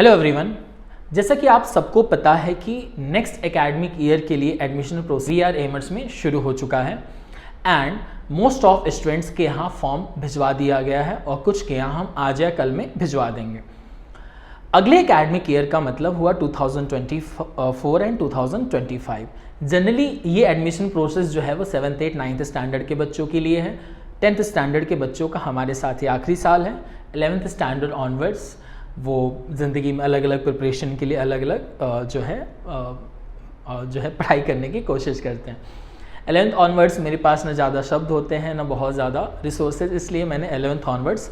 Hello everyone, जैसा कि आप सबको पता है कि नेक्स्ट एकेडमिक ईयर के लिए एडमिशन प्रोसीजर एमर्स में शुरू हो चुका है एंड मोस्ट ऑफ स्टूडेंट्स के यहाँ फॉर्म भिजवा दिया गया है और कुछ के यहाँ हम आज या कल में भिजवा देंगे। अगले एकेडमिक ईयर का मतलब हुआ 2024 एंड 2025। जनरली ये एडमिशन प्रोसेस जो है वो 7th 8th 9th स्टैंडर्ड के बच्चों के लिए है। 10th स्टैंडर्ड के बच्चों का हमारे साथ ही आखिरी साल है। 11th स्टैंडर्ड ऑनवर्ड्स वो ज़िंदगी में अलग अलग प्रिपरेशन के लिए अलग अलग जो है पढ़ाई करने की कोशिश करते हैं। 11th ऑनवर्ड्स मेरे पास ना ज़्यादा शब्द होते हैं ना बहुत ज़्यादा रिसोर्सेज, इसलिए मैंने 11th ऑनवर्ड्स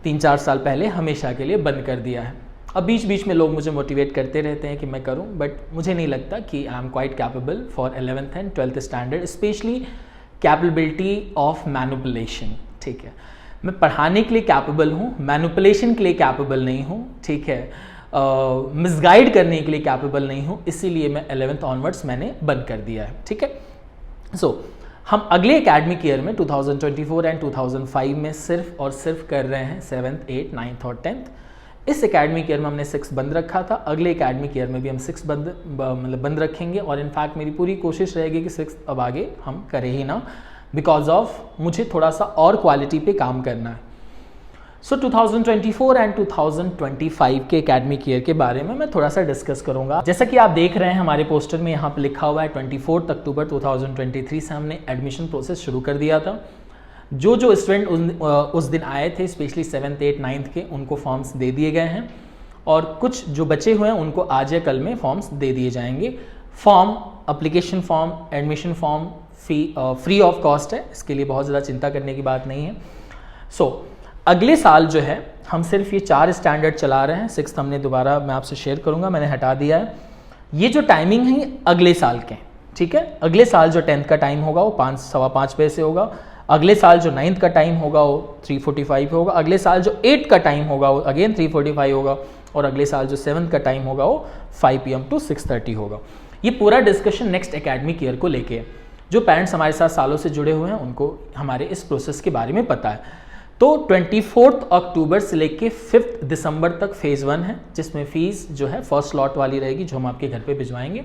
3-4 साल पहले हमेशा के लिए बंद कर दिया है। अब बीच बीच में लोग मुझे मोटिवेट करते रहते हैं कि मैं करूं, बट मुझे नहीं लगता कि I am quite capable for 11th and 12th standard, specially capability of manipulation. ठीक है, मैं पढ़ाने के लिए कैपेबल हूँ, मैनिपुलेशन के लिए कैपेबल नहीं हूँ। ठीक है, मिसगाइड करने के लिए कैपेबल नहीं हूँ, इसीलिए मैं 11th ऑनवर्ड्स मैंने बंद कर दिया है। ठीक है, हम अगले एकेडमिक ईयर में 2024 एंड 2005 में सिर्फ और सिर्फ कर रहे हैं 7th 8th 9th और 10th। इस एकेडमिक ईयर में हमने 6 बंद रखा था, अगले एकेडमिक ईयर में भी हम 6 बंद रखेंगे और इनफैक्ट मेरी पूरी कोशिश रहेगी कि 6 अब आगे हम करें ही ना, बिकॉज ऑफ मुझे थोड़ा सा और क्वालिटी पे काम करना है। 2024 एंड 2025 के एकेडमिक ईयर के बारे में मैं थोड़ा सा डिस्कस करूंगा। जैसा कि आप देख रहे हैं हमारे पोस्टर में यहाँ पे लिखा हुआ है 24 अक्टूबर 2023 से हमने एडमिशन प्रोसेस शुरू कर दिया था। जो स्टूडेंट उस दिन आए थे, स्पेशली 7th 8th 9th के, उनको फॉर्म्स दे दिए गए हैं और कुछ जो बचे हुए हैं उनको आज या कल में फॉर्म्स दे दिए जाएंगे। Form, application form, admission form free of cost है, इसके लिए बहुत ज़्यादा चिंता करने की बात नहीं है। अगले साल जो है हम सिर्फ ये 4 स्टैंडर्ड चला रहे हैं। 6th हमने दोबारा मैं आपसे शेयर करूंगा, मैंने हटा दिया है। ये जो टाइमिंग है ये अगले साल के, ठीक है। अगले साल जो 10th का टाइम होगा वो 5-5:15 बजे से होगा। अगले साल जो 9th का टाइम होगा वो 3:45 होगा। अगले साल जो 8th का टाइम होगा वो अगेन 3:45 होगा और अगले साल जो 7th का टाइम होगा वो 5 PM to 6:30 होगा। ये पूरा डिस्कशन नेक्स्ट एकेडमिक ईयर को लेके है। जो पेरेंट्स हमारे साथ सालों से जुड़े हुए हैं उनको हमारे इस प्रोसेस के बारे में पता है। तो 24 अक्टूबर से लेके 5 दिसंबर तक फेज़ 1 है, जिसमें फ़ीस जो है फर्स्ट लॉट वाली रहेगी जो हम आपके घर पे भिजवाएंगे।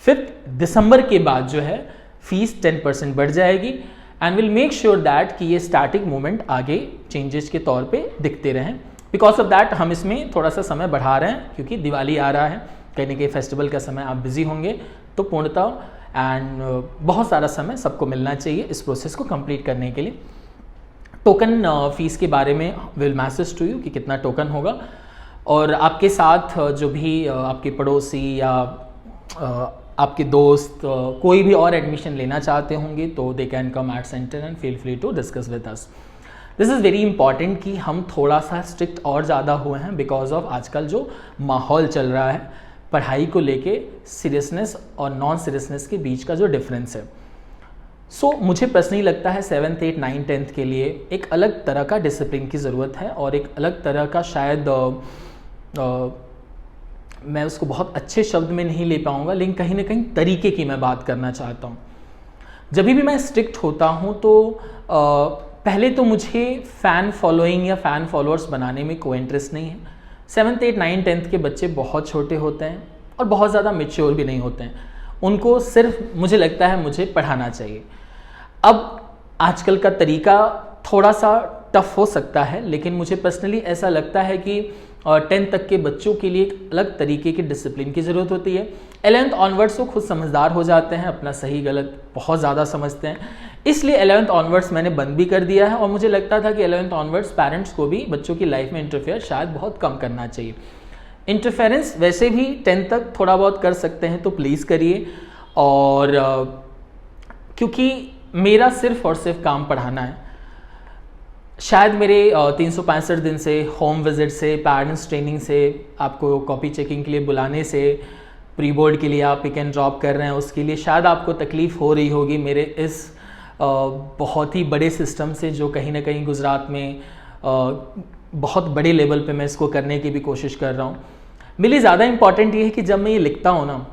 5 दिसंबर के बाद जो है फीस 10% बढ़ जाएगी and will make sure that कि ये स्टैटिक मूवमेंट आगे चेंजेस के तौर पे दिखते रहें। बिकॉज ऑफ दैट हम इसमें थोड़ा सा समय बढ़ा रहे हैं क्योंकि दिवाली आ रहा है, कहीं ना कहीं फेस्टिवल का समय आप बिजी होंगे, तो पूर्णतः एंड बहुत सारा समय सबको मिलना चाहिए इस प्रोसेस को कंप्लीट करने के लिए। टोकन फीस के बारे में विल मैसेज टू यू कि कितना टोकन होगा, और आपके साथ जो भी आपके पड़ोसी या आपके दोस्त कोई भी और एडमिशन लेना चाहते होंगे तो they can come at centre and feel free to discuss with us. This is very important कि हम थोड़ा सा स्ट्रिक्ट और ज़्यादा हुए हैं बिकॉज ऑफ आजकल जो माहौल चल रहा है पढ़ाई को लेके, सीरियसनेस और नॉन सीरियसनेस के बीच का जो डिफरेंस है। मुझे पर्सनली लगता है 7th 8th 9th 10th के लिए एक अलग तरह का डिसिप्लिन की ज़रूरत है और एक अलग तरह का शायद मैं उसको बहुत अच्छे शब्द में नहीं ले पाऊँगा, लेकिन कहीं ना कहीं तरीके की मैं बात करना चाहता हूँ। जब भी मैं स्ट्रिक्ट होता हूँ तो पहले तो मुझे फ़ैन फॉलोइंग या फ़ैन फॉलोअर्स बनाने में कोई इंटरेस्ट नहीं है। 7th 8th 9th 10th के बच्चे बहुत छोटे होते हैं और बहुत ज़्यादा मैच्योर भी नहीं होते हैं, उनको सिर्फ मुझे लगता है मुझे पढ़ाना चाहिए। अब आजकल का तरीका थोड़ा सा टफ हो सकता है, लेकिन मुझे पर्सनली ऐसा लगता है कि 10th तक के बच्चों के लिए एक अलग तरीके की डिसिप्लिन की ज़रूरत होती है। 11th ऑनवर्ड्स वो खुद समझदार हो जाते हैं, अपना सही गलत बहुत ज़्यादा समझते हैं, इसलिए 11th ऑनवर्ड्स मैंने बंद भी कर दिया है। और मुझे लगता था कि 11th ऑनवर्ड्स पेरेंट्स को भी बच्चों की लाइफ में इंटरफेयर शायद बहुत कम करना चाहिए। इंटरफेरेंस वैसे भी 10th तक थोड़ा बहुत कर सकते हैं तो प्लीज़ करिए, और क्योंकि मेरा सिर्फ और सिर्फ काम पढ़ाना है। शायद मेरे 365 दिन से, होम विजिट से, पेरेंट्स ट्रेनिंग से, आपको कॉपी चेकिंग के लिए बुलाने से, प्री बोर्ड के लिए आप पिक एंड ड्रॉप कर रहे हैं उसके लिए शायद आपको तकलीफ़ हो रही होगी मेरे इस बहुत ही बड़े सिस्टम से, जो कहीं ना कहीं गुजरात में बहुत बड़े लेवल पे मैं इसको करने की भी कोशिश कर रहा हूँ। मेरे लिए ज़्यादा इम्पॉर्टेंट ये है कि जब मैं ये लिखता हूँ ना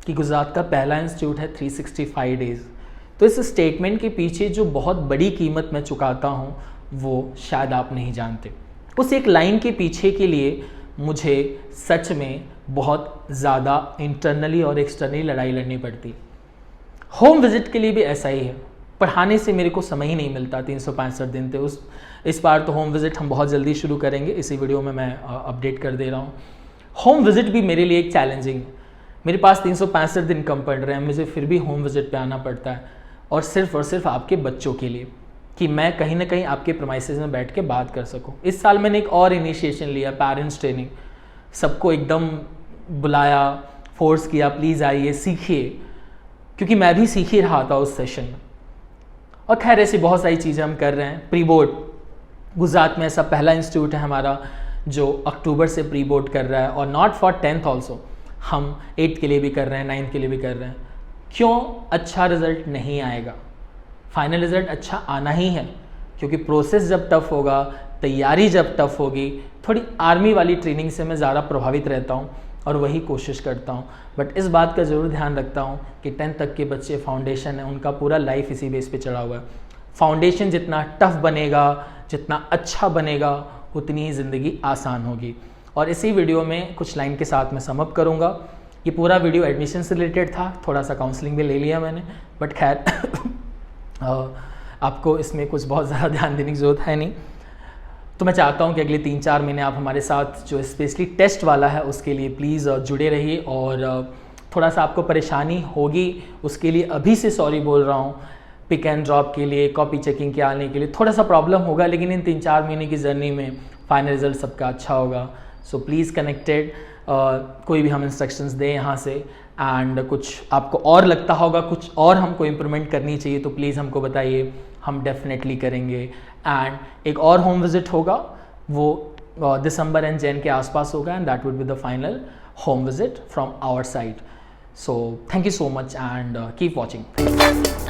कि गुजरात का पहला इंस्टीट्यूट है 365 डेज़, तो इस स्टेटमेंट के पीछे जो बहुत बड़ी कीमत मैं चुकाता हूँ वो शायद आप नहीं जानते। उस एक लाइन के पीछे के लिए मुझे सच में बहुत ज़्यादा इंटरनली और एक्सटर्नली लड़ाई लड़नी पड़ती। होम विजिट के लिए भी ऐसा ही है, पढ़ाने से मेरे को समय ही नहीं मिलता, 365 दिन थे इस बार तो होम विजिट हम बहुत जल्दी शुरू करेंगे, इसी वीडियो में मैं अपडेट कर दे रहा हूँ। होम विजिट भी मेरे लिए एक चैलेंजिंग है, मेरे पास 365 दिन कम पड़ रहे हैं, मुझे फिर भी होम विजिट पे आना पड़ता है, और सिर्फ आपके बच्चों के लिए, कि मैं कहीं ना कहीं आपके प्रेमाइसेस में बैठ के बात कर सकूं। इस साल मैंने एक और इनिशिएशन लिया, पेरेंट्स ट्रेनिंग, सबको एकदम बुलाया, फोर्स किया, प्लीज़ आइए सीखिए, क्योंकि मैं भी सीख ही रहा था उस सेशन में। और खैर ऐसी बहुत सारी चीज़ें हम कर रहे हैं। प्री बोर्ड, गुजरात में ऐसा पहला इंस्टीट्यूट है हमारा जो अक्टूबर से प्री बोर्ड कर रहा है, और नॉट फॉर 10th ऑल्सो, हम 8th के लिए भी कर रहे हैं, 9th के लिए भी कर रहे हैं। क्यों? अच्छा रिजल्ट नहीं आएगा, फाइनल रिजल्ट अच्छा आना ही है, क्योंकि प्रोसेस जब टफ होगा, तैयारी जब टफ होगी, थोड़ी आर्मी वाली ट्रेनिंग से मैं ज़्यादा प्रभावित रहता हूँ और वही कोशिश करता हूँ। बट इस बात का ज़रूर ध्यान रखता हूँ कि 10th तक के बच्चे फाउंडेशन है, उनका पूरा लाइफ इसी बेस पे चढ़ा हुआ है। फाउंडेशन जितना टफ बनेगा, जितना अच्छा बनेगा, उतनी ही ज़िंदगी आसान होगी। और इसी वीडियो में कुछ लाइन के साथ मैं समअप करूँगा। ये पूरा वीडियो एडमिशन से रिलेटेड था, थोड़ा सा काउंसलिंग भी ले लिया मैंने, बट खैर आपको इसमें कुछ बहुत ज़्यादा ध्यान देने की ज़रूरत है नहीं। तो मैं चाहता हूँ कि अगले 3-4 महीने आप हमारे साथ जो स्पेशली टेस्ट वाला है उसके लिए प्लीज़ जुड़े रहिए, और थोड़ा सा आपको परेशानी होगी उसके लिए अभी से सॉरी बोल रहा हूँ। पिक एंड ड्रॉप के लिए, कॉपी चेकिंग के आने के लिए थोड़ा सा प्रॉब्लम होगा, लेकिन इन 3-4 महीने की जर्नी में फाइनल रिजल्ट सबका अच्छा होगा। सो प्लीज़ कनेक्टेड, कोई भी हम इंस्ट्रक्शंस दें यहाँ से, एंड कुछ आपको और लगता होगा कुछ और हमको इम्प्रूवमेंट करनी चाहिए तो प्लीज़ हमको बताइए, हम डेफिनेटली करेंगे। एंड एक और होम विजिट होगा, वो दिसंबर एंड जैन के आसपास होगा, and that would be the final home visit from our side. So thank you so much and keep watching.